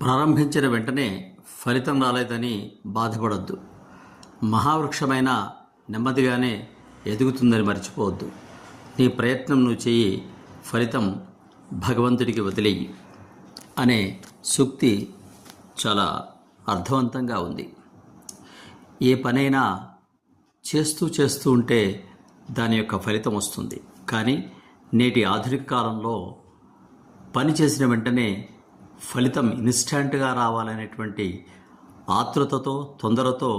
ప్రారంభించిన వెంటనే ఫలితం రాలేదని బాధపడొద్దు. మహావృక్షమైన నెమ్మదిగానే ఎదుగుతుందని మర్చిపోవద్దు. నీ ప్రయత్నం నువ్వు చెయ్యి, ఫలితం భగవంతుడికి వదిలేయి అనే సూక్తి చాలా అర్థవంతంగా ఉంది. ఏ పనైనా చేస్తూ ఉంటే దాని యొక్క ఫలితం వస్తుంది. కానీ నేటి ఆధునిక కాలంలో పని చేసిన వెంటనే ఫలితం ఇన్స్టాంట్గా రావాలనేటువంటి ఆతృతతో, తొందరతో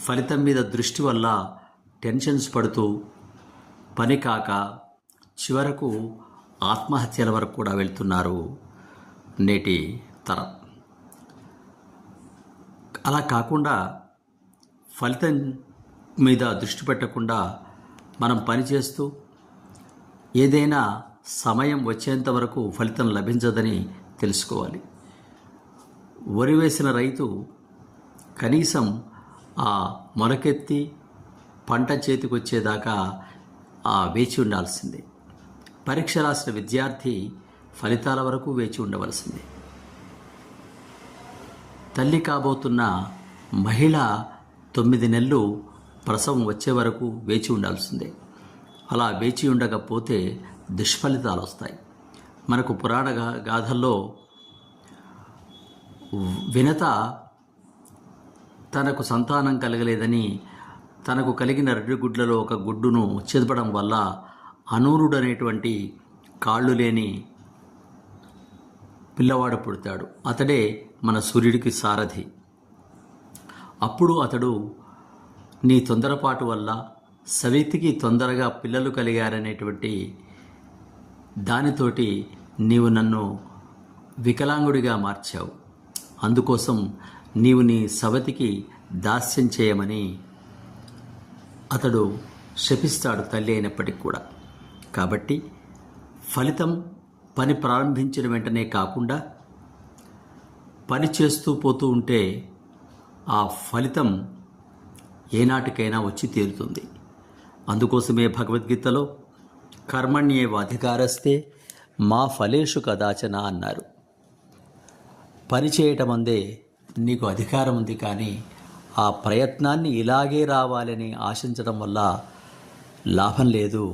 ఫలితం మీద దృష్టి వల్ల టెన్షన్స్ పడుతూ పని కాక చివరకు ఆత్మహత్యల వరకు కూడా వెళ్తున్నారు నేటి తరం. అలా కాకుండా ఫలితం మీద దృష్టి పెట్టకుండా మనం పనిచేస్తూ ఏదైనా సమయం వచ్చేంత వరకు ఫలితం లభించదని తెలుసుకోవాలి. వరి వేసిన రైతు కనీసం ఆ మొలకెత్తి పంట చేతికి వచ్చేదాకా వేచి ఉండాల్సిందే. పరీక్ష రాసిన విద్యార్థి ఫలితాల వరకు వేచి ఉండవలసిందే. తల్లి కాబోతున్న మహిళ 9 నెలలు ప్రసవం వచ్చే వరకు వేచి ఉండాల్సిందే. అలా వేచి ఉండకపోతే దుష్ఫలితాలు వస్తాయి. మనకు పురాణ గాథల్లో వినత తనకు సంతానం కలగలేదని తనకు కలిగిన 2 గుడ్లలో ఒక గుడ్డును చెదపడం వల్ల అనూరుడు అనేటువంటి కాళ్ళు లేని పిల్లవాడు పుడతాడు. అతడే మన సూర్యుడికి సారథి. అప్పుడు అతడు నీ తొందరపాటు వల్ల సవితికి తొందరగా పిల్లలు కలిగారనేటువంటి దానితోటి నీవు నన్ను వికలాంగుడిగా మార్చావు. అందుకోసం నీవు నీ సవతికి దాస్యం చేయమని అతడు శపిస్తాడు, తల్లి అయినప్పటికీ కూడా. కాబట్టి ఫలితం పని ప్రారంభించిన వెంటనే కాకుండా పని చేస్తూ పోతూ ఉంటే ఆ ఫలితం ఏనాటికైనా వచ్చి తీరుతుంది. అందుకోసమే భగవద్గీతలో కర్మణ్యేవ అధికారస్తే మా ఫలేషు కదాచన అన్నారు. పని చేయటం అందే నీకు అధికారం ఉంది, కానీ ఆ ప్రయత్నాన్ని ఇలాగే రావాలని ఆశించడం వల్ల లాభం లేదు.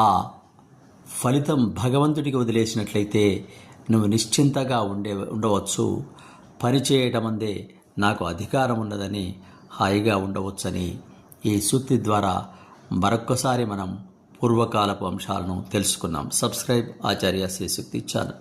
ఆ ఫలితం భగవంతుడికి వదిలేసినట్లయితే నువ్వు నిశ్చింతగా ఉండవచ్చు. పని చేయటం అందే నాకు అధికారం ఉన్నదని హాయిగా ఉండవచ్చని ఈ సూక్తి ద్వారా మరొక్కసారి మనం పూర్వకాలపు అంశాలను తెలుసుకున్నాం. సబ్స్క్రైబ్ ఆచార్య శ్రీ సూక్తి ఛానల్.